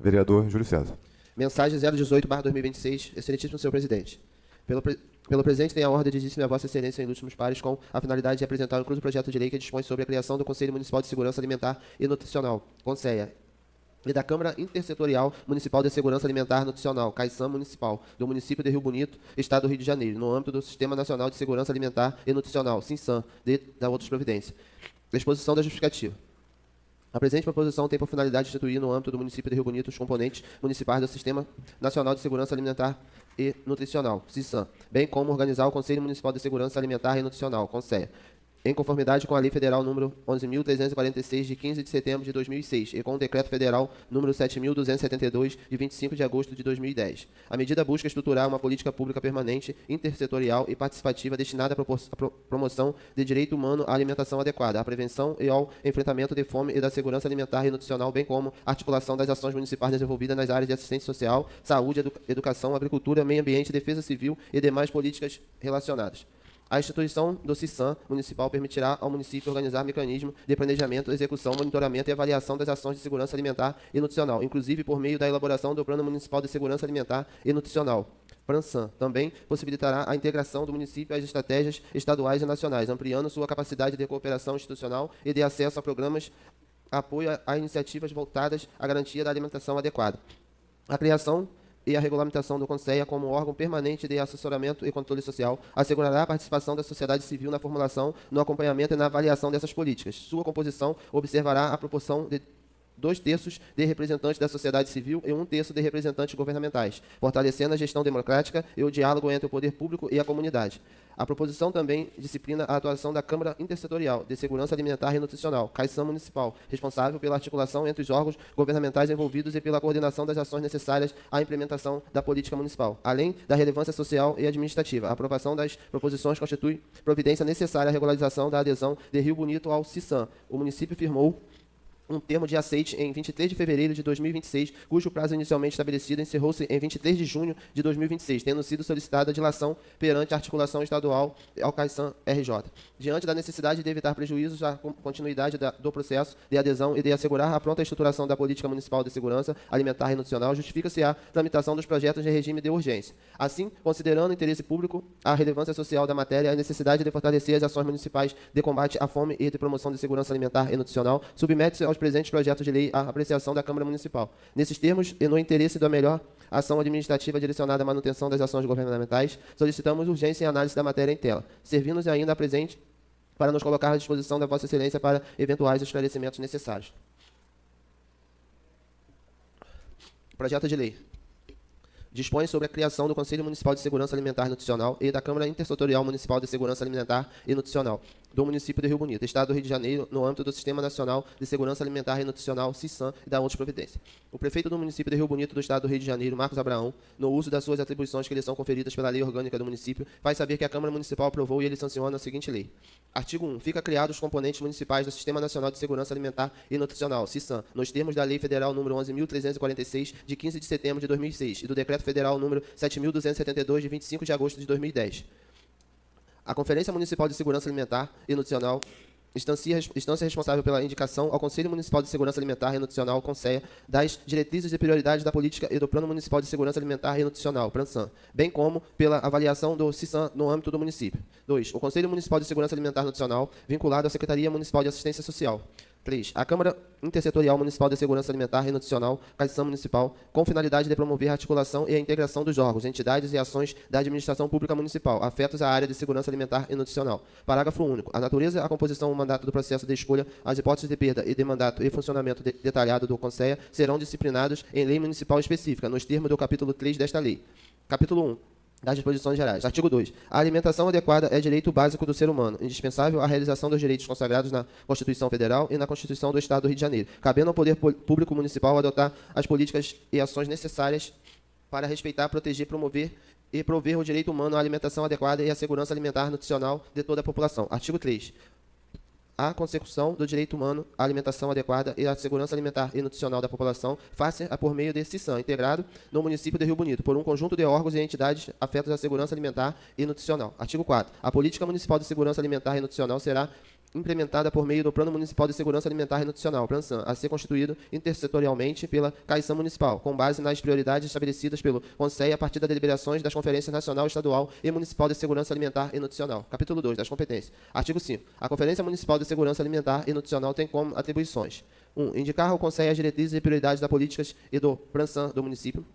Vereador Júlio César. Mensagem 018/2026. Excelentíssimo senhor presidente. Pelo presente, tenho a ordem de disse-me a Vossa Excelência em últimos pares com a finalidade de apresentar o incluso projeto de lei que dispõe sobre a criação do Conselho Municipal de Segurança Alimentar e Nutricional, CONSEA, e da Câmara Intersetorial Municipal de Segurança Alimentar e Nutricional, CAISAM Municipal, do município de Rio Bonito, Estado do Rio de Janeiro, no âmbito do Sistema Nacional de Segurança Alimentar e Nutricional, SINSAM, da outras providências. Exposição da justificativa. A presente proposição tem por finalidade instituir no âmbito do município de Rio Bonito os componentes municipais do Sistema Nacional de Segurança Alimentar e Nutricional, SISAM, bem como organizar o Conselho Municipal de Segurança Alimentar e Nutricional, CONSEA, em conformidade com a Lei Federal número 11.346, de 15 de setembro de 2006, e com o Decreto Federal número 7.272, de 25 de agosto de 2010. A medida busca estruturar uma política pública permanente, intersetorial e participativa destinada à promoção de direito humano à alimentação adequada, à prevenção e ao enfrentamento de fome e da segurança alimentar e nutricional, bem como a articulação das ações municipais desenvolvidas nas áreas de assistência social, saúde, educação, agricultura, meio ambiente, defesa civil e demais políticas relacionadas. A instituição do CISAM municipal permitirá ao município organizar mecanismos de planejamento, execução, monitoramento e avaliação das ações de segurança alimentar e nutricional, inclusive por meio da elaboração do Plano Municipal de Segurança Alimentar e Nutricional, PRANSAN. Também possibilitará a integração do município às estratégias estaduais e nacionais, ampliando sua capacidade de cooperação institucional e de acesso a programas apoio a iniciativas voltadas à garantia da alimentação adequada. A criação e a regulamentação do CONSEA como órgão permanente de assessoramento e controle social assegurará a participação da sociedade civil na formulação, no acompanhamento e na avaliação dessas políticas. Sua composição observará a proporção de 2/3 de representantes da sociedade civil e 1/3 de representantes governamentais, fortalecendo a gestão democrática e o diálogo entre o poder público e a comunidade. A proposição também disciplina a atuação da Câmara Intersetorial de Segurança Alimentar e Nutricional, CAISAM Municipal, responsável pela articulação entre os órgãos governamentais envolvidos e pela coordenação das ações necessárias à implementação da política municipal. Além da relevância social e administrativa, a aprovação das proposições constitui providência necessária à regularização da adesão de Rio Bonito ao CISAM. O município firmou um termo de aceite em 23 de fevereiro de 2026, cujo prazo inicialmente estabelecido encerrou-se em 23 de junho de 2026, tendo sido solicitada a dilação perante a articulação estadual ao CAISAM RJ. Diante da necessidade de evitar prejuízos à continuidade do processo de adesão e de assegurar a pronta estruturação da política municipal de segurança alimentar e nutricional, justifica-se a tramitação dos projetos de regime de urgência. Assim, considerando o interesse público, a relevância social da matéria e a necessidade de fortalecer as ações municipais de combate à fome e de promoção de segurança alimentar e nutricional, submete-se aos presentes projetos de lei à apreciação da Câmara Municipal. Nesses termos, e no interesse da melhor ação administrativa direcionada à manutenção das ações governamentais, solicitamos urgência em análise da matéria em tela, servindo-nos ainda a presente para nos colocar à disposição da Vossa Excelência para eventuais esclarecimentos necessários. Projeto de lei dispõe sobre a criação do Conselho Municipal de Segurança Alimentar e Nutricional e da Câmara Intersetorial Municipal de Segurança Alimentar e Nutricional do município de Rio Bonito, Estado do Rio de Janeiro, no âmbito do Sistema Nacional de Segurança Alimentar e Nutricional, SISAM, e da outras providências. O prefeito do município de Rio Bonito, do Estado do Rio de Janeiro, Marcos Abraão, no uso das suas atribuições que lhe são conferidas pela Lei Orgânica do município, faz saber que a Câmara Municipal aprovou e ele sanciona a seguinte lei. Artigo 1. Fica criados os componentes municipais do Sistema Nacional de Segurança Alimentar e Nutricional, SISAM, nos termos da Lei Federal número 11.346, de 15 de setembro de 2006, e do Decreto Federal número 7.272, de 25 de agosto de 2010. A Conferência Municipal de Segurança Alimentar e Nutricional, instância responsável pela indicação ao Conselho Municipal de Segurança Alimentar e Nutricional, CONSEA, das diretrizes e prioridades da política e do Plano Municipal de Segurança Alimentar e Nutricional, PRANSAN, bem como pela avaliação do CISAM no âmbito do município. 2. O Conselho Municipal de Segurança Alimentar e Nutricional, vinculado à Secretaria Municipal de Assistência Social. 3. A Câmara Intersetorial Municipal de Segurança Alimentar e Nutricional, CAISAM Municipal, com finalidade de promover a articulação e a integração dos órgãos, entidades e ações da administração pública municipal, afetos à área de segurança alimentar e nutricional. Parágrafo único. A natureza, a composição e o mandato do processo de escolha, as hipóteses de perda e de mandato e funcionamento detalhado do CONSEA serão disciplinados em lei municipal específica, nos termos do capítulo 3 desta lei. Capítulo 1. Das disposições gerais. Artigo 2. A alimentação adequada é direito básico do ser humano, indispensável à realização dos direitos consagrados na Constituição Federal e na Constituição do Estado do Rio de Janeiro, cabendo ao poder público municipal adotar as políticas e ações necessárias para respeitar, proteger, promover e prover o direito humano à alimentação adequada e à segurança alimentar nutricional de toda a população. Artigo 3. A consecução do direito humano à alimentação adequada e à segurança alimentar e nutricional da população face a por meio de CISAM, integrado no município de Rio Bonito, por um conjunto de órgãos e entidades afetos à segurança alimentar e nutricional. Artigo 4. A política municipal de segurança alimentar e nutricional será implementada por meio do Plano Municipal de Segurança Alimentar e Nutricional, PLANSAN, a ser constituído intersetorialmente pela CAISAM Municipal, com base nas prioridades estabelecidas pelo Conselho a partir das deliberações das Conferências Nacional, Estadual e Municipal de Segurança Alimentar e Nutricional. Capítulo 2, das competências. Artigo 5. A Conferência Municipal de Segurança Alimentar e Nutricional tem como atribuições: 1. Indicar ao Conselho as diretrizes e prioridades das políticas e do PLANSAN do município.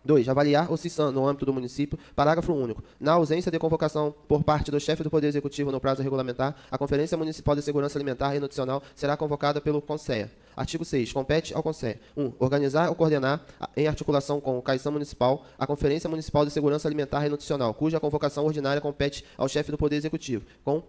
2. Avaliar o CISAM no âmbito do município. Parágrafo único. Na ausência de convocação por parte do chefe do Poder Executivo no prazo regulamentar, a Conferência Municipal de Segurança Alimentar e Nutricional será convocada pelo Conselho. Artigo 6. Compete ao Conselho: 1. Organizar ou coordenar, em articulação com o CAISAM Municipal, a Conferência Municipal de Segurança Alimentar e Nutricional, cuja convocação ordinária compete ao chefe do Poder Executivo, com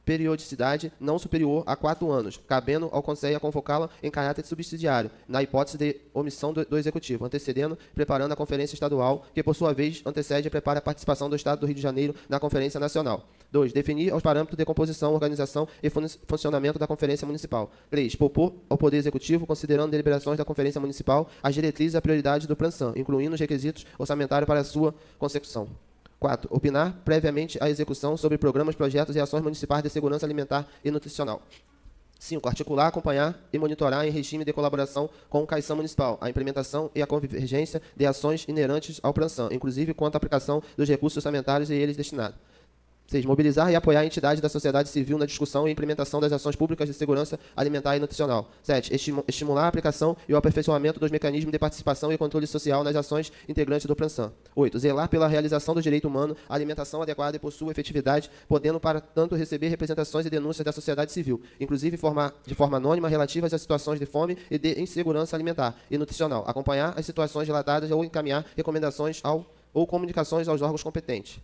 periodicidade não superior a 4 anos, cabendo ao Conselho convocá-la em caráter subsidiário, na hipótese de omissão do Executivo, antecedendo, preparando a Conferência Estadual, que, por sua vez, antecede e prepara a participação do Estado do Rio de Janeiro na Conferência Nacional. 2. Definir os parâmetros de composição, organização e funcionamento da Conferência Municipal. 3. Propor ao Poder Executivo, considerando deliberações da Conferência Municipal, as diretrizes e a prioridade do PLANSAN, incluindo os requisitos orçamentários para a sua consecução. 4. Opinar previamente a execução sobre programas, projetos e ações municipais de segurança alimentar e nutricional. 5. Articular, acompanhar e monitorar em regime de colaboração com o CAISAM Municipal a implementação e a convergência de ações inerentes ao PLANSAN, inclusive quanto à aplicação dos recursos orçamentários e eles destinados. 6. Mobilizar e apoiar entidades da sociedade civil na discussão e implementação das ações públicas de segurança alimentar e nutricional. 7. Estimular a aplicação e o aperfeiçoamento dos mecanismos de participação e controle social nas ações integrantes do PLANSAN. 8. Zelar pela realização do direito humano à alimentação adequada e por sua efetividade, podendo, para tanto, receber representações e denúncias da sociedade civil, inclusive de forma anônima relativas a situações de fome e de insegurança alimentar e nutricional, acompanhar as situações relatadas ou encaminhar recomendações ou comunicações aos órgãos competentes.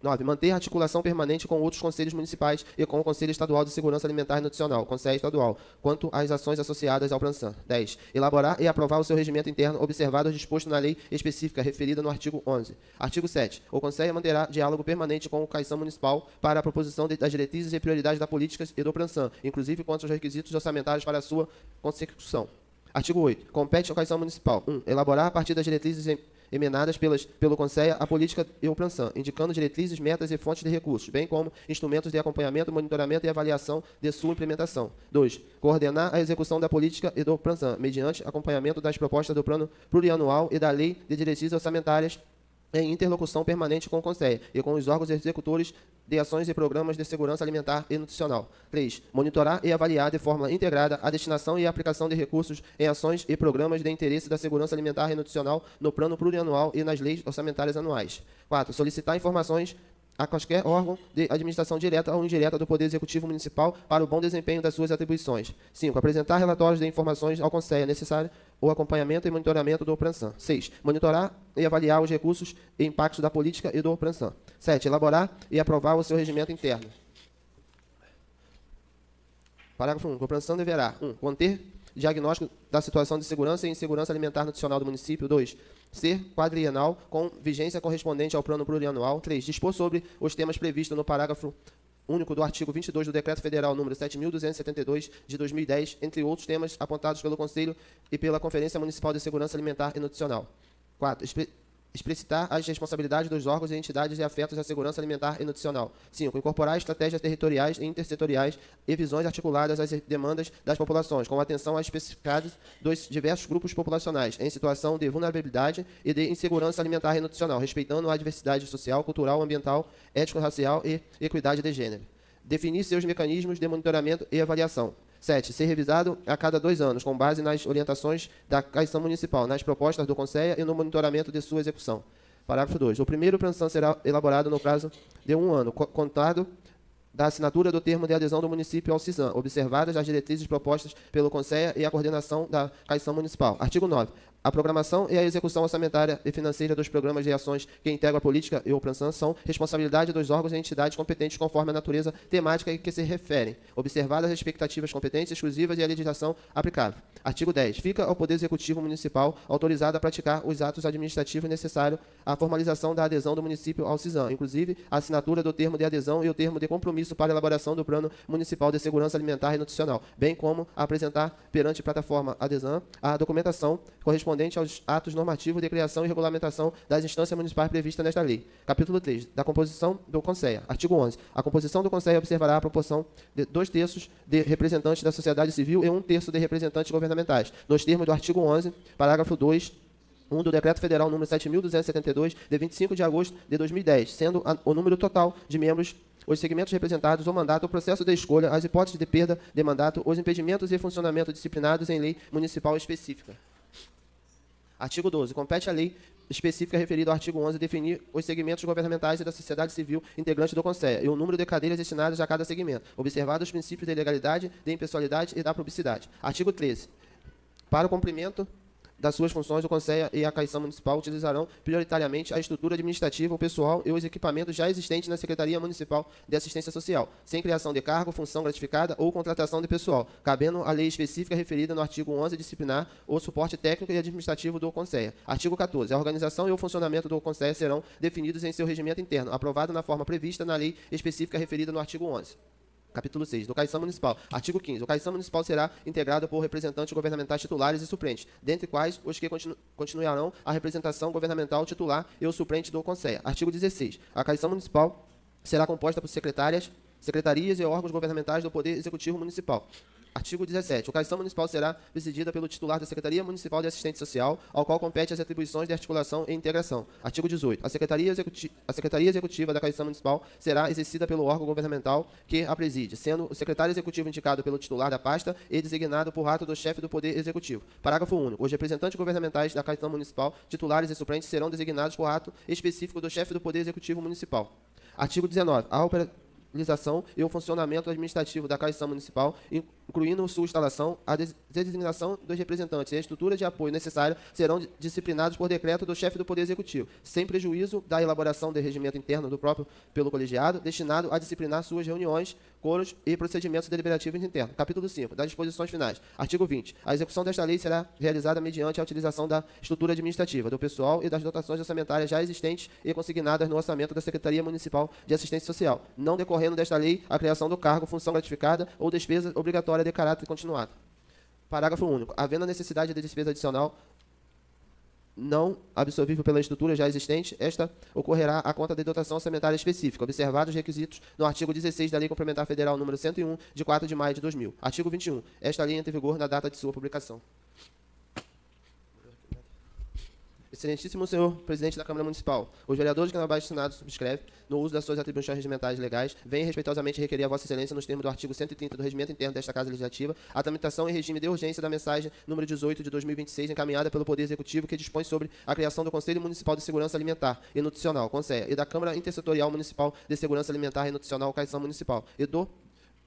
9. Manter articulação permanente com outros conselhos municipais e com o Conselho Estadual de Segurança Alimentar e Nutricional, Conselho Estadual, quanto às ações associadas ao PLANSAN. 10. Elaborar e aprovar o seu regimento interno, observado o disposto na lei específica referida no artigo 11. Artigo 7. O Conselho manterá diálogo permanente com o CAISAM Municipal para a proposição das diretrizes e prioridades das políticas e do PLANSAN, inclusive quanto aos requisitos orçamentários para a sua consecução. Artigo 8. Compete ao CAISAM Municipal: 1. Elaborar, a partir das diretrizes emendadas pelo Conselho, a política e o PLANSAN, indicando diretrizes, metas e fontes de recursos, bem como instrumentos de acompanhamento, monitoramento e avaliação de sua implementação. 2. Coordenar a execução da política e do PLANSAN, mediante acompanhamento das propostas do Plano Plurianual e da Lei de Diretrizes Orçamentárias, em interlocução permanente com o Conselho e com os órgãos executores de ações e programas de segurança alimentar e nutricional. 3. Monitorar e avaliar de forma integrada a destinação e a aplicação de recursos em ações e programas de interesse da segurança alimentar e nutricional no Plano Plurianual e nas leis orçamentárias anuais. 4. Solicitar informações a qualquer órgão de administração direta ou indireta do Poder Executivo Municipal para o bom desempenho das suas atribuições. 5. Apresentar relatórios de informações ao Conselho necessário o acompanhamento e monitoramento do PLANSAN. 6. Monitorar e avaliar os recursos e impactos da política e do PLANSAN. 7. Elaborar e aprovar o seu regimento interno. Parágrafo 1. O PLANSAN deverá: 1. Conter diagnóstico da situação de segurança e insegurança alimentar nutricional do município. 2. Ser quadrienal, com vigência correspondente ao plano plurianual. 3. Dispor sobre os temas previstos no parágrafo único do artigo 22 do Decreto Federal número 7.272, de 2010, entre outros temas apontados pelo Conselho e pela Conferência Municipal de Segurança Alimentar e Nutricional. 4. Explicitar as responsabilidades dos órgãos e entidades e afetos à segurança alimentar e nutricional. 5. Incorporar estratégias territoriais e intersetoriais e visões articuladas às demandas das populações, com atenção às especificidades dos diversos grupos populacionais em situação de vulnerabilidade e de insegurança alimentar e nutricional, respeitando a diversidade social, cultural, ambiental, étnico-racial e equidade de gênero. Definir seus mecanismos de monitoramento e avaliação. 7. Ser revisado a cada 2 anos, com base nas orientações da CAISAM Municipal, nas propostas do Conselho e no monitoramento de sua execução. Parágrafo 2. O primeiro PLANSAN será elaborado no prazo de 1 ano, contado da assinatura do termo de adesão do município ao CISAM, observadas as diretrizes propostas pelo Conselho e a coordenação da CAISAM Municipal. Artigo 9. A programação e a execução orçamentária e financeira dos programas de ações que integram a política e o PLANSAN são responsabilidade dos órgãos e entidades competentes conforme a natureza temática em que se referem, observadas as expectativas competentes exclusivas e a legislação aplicável. Artigo 10. Fica ao Poder Executivo Municipal autorizado a praticar os atos administrativos necessários à formalização da adesão do município ao CISAM, inclusive a assinatura do termo de adesão e o termo de compromisso para a elaboração do Plano Municipal de Segurança Alimentar e Nutricional, bem como a apresentar perante a plataforma ADESAN a documentação correspondente correspondente aos atos normativos de criação e regulamentação das instâncias municipais previstas nesta lei. Capítulo 3. Da composição do Conselho. Artigo 11. A composição do Conselho observará a proporção de 2/3 de representantes da sociedade civil e 1/3 de representantes governamentais, nos termos do artigo 11, parágrafo 2, do Decreto Federal número 7.272, de 25 de agosto de 2010, sendo o número total de membros, os segmentos representados, o mandato, o processo de escolha, as hipóteses de perda de mandato, os impedimentos e funcionamento disciplinados em lei municipal específica. Artigo 12. Compete à lei específica referida ao artigo 11 definir os segmentos governamentais e da sociedade civil integrante do Conselho e o número de cadeiras destinadas a cada segmento, observados os princípios de legalidade, de impessoalidade e da publicidade. Artigo 13. Para o cumprimento das suas funções, o Conselho e a Caição Municipal utilizarão prioritariamente a estrutura administrativa, o pessoal e os equipamentos já existentes na Secretaria Municipal de Assistência Social, sem criação de cargo, função gratificada ou contratação de pessoal, cabendo a lei específica referida no artigo 11 disciplinar o suporte técnico e administrativo do Conselho. Artigo 14. A organização e o funcionamento do Conselho serão definidos em seu regimento interno, aprovado na forma prevista na lei específica referida no artigo 11. Capítulo 6. Do Caição Municipal. Artigo 15. O Caição Municipal será integrado por representantes governamentais titulares e suplentes, dentre quais os que continuarão a representação governamental titular e o suplente do Conselho. Artigo 16. A Caição Municipal será composta por secretarias e órgãos governamentais do Poder Executivo Municipal. Artigo 17. A Caição Municipal será presidida pelo titular da Secretaria Municipal de Assistência Social, ao qual compete as atribuições de articulação e integração. Artigo 18. A Secretaria Executiva da Caição Municipal será exercida pelo órgão governamental que a preside, sendo o secretário executivo indicado pelo titular da pasta e designado por ato do chefe do Poder Executivo. Parágrafo único. Os representantes governamentais da Caição Municipal, titulares e suplentes, serão designados por ato específico do chefe do Poder Executivo Municipal. Artigo 19. A organização e o funcionamento administrativo da Caição Municipal, incluindo sua instalação, a designação dos representantes e a estrutura de apoio necessária serão disciplinados por decreto do chefe do Poder Executivo, sem prejuízo da elaboração do regimento interno do próprio pelo colegiado, destinado a disciplinar suas reuniões, coros e procedimentos deliberativos internos. Capítulo 5. Das disposições finais. Artigo 20. A execução desta lei será realizada mediante a utilização da estrutura administrativa, do pessoal e das dotações orçamentárias já existentes e consignadas no orçamento da Secretaria Municipal de Assistência Social, não decorrendo desta lei a criação do cargo, função gratificada ou despesa obrigatória de caráter continuado. Parágrafo único. Havendo a necessidade de despesa adicional não absorvível pela estrutura já existente, esta ocorrerá à conta de dotação orçamentária específica, observados os requisitos no artigo 16 da Lei Complementar Federal número 101, de 4 de maio de 2000. Artigo 21. Esta lei entra em vigor na data de sua publicação. Excelentíssimo senhor presidente da Câmara Municipal, os vereadores que na base do Senado subscrevem, no uso das suas atribuições regimentais legais, vêm respeitosamente requerer a Vossa Excelência, nos termos do artigo 130 do Regimento Interno desta Casa Legislativa, a tramitação em regime de urgência da mensagem número 18 de 2026, encaminhada pelo Poder Executivo, que dispõe sobre a criação do Conselho Municipal de Segurança Alimentar e Nutricional, CONSEA, e da Câmara Intersetorial Municipal de Segurança Alimentar e Nutricional, Caição Municipal, e do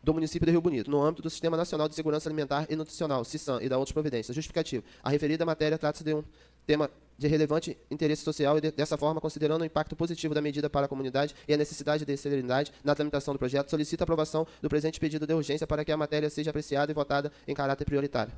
município de Rio Bonito, no âmbito do Sistema Nacional de Segurança Alimentar e Nutricional, SISAN, e da outras providências. Justificativo. A referida matéria trata-se de um tema de relevante interesse social e, dessa forma, considerando o impacto positivo da medida para a comunidade e a necessidade de celeridade na tramitação do projeto, solicita a aprovação do presente pedido de urgência para que a matéria seja apreciada e votada em caráter prioritário.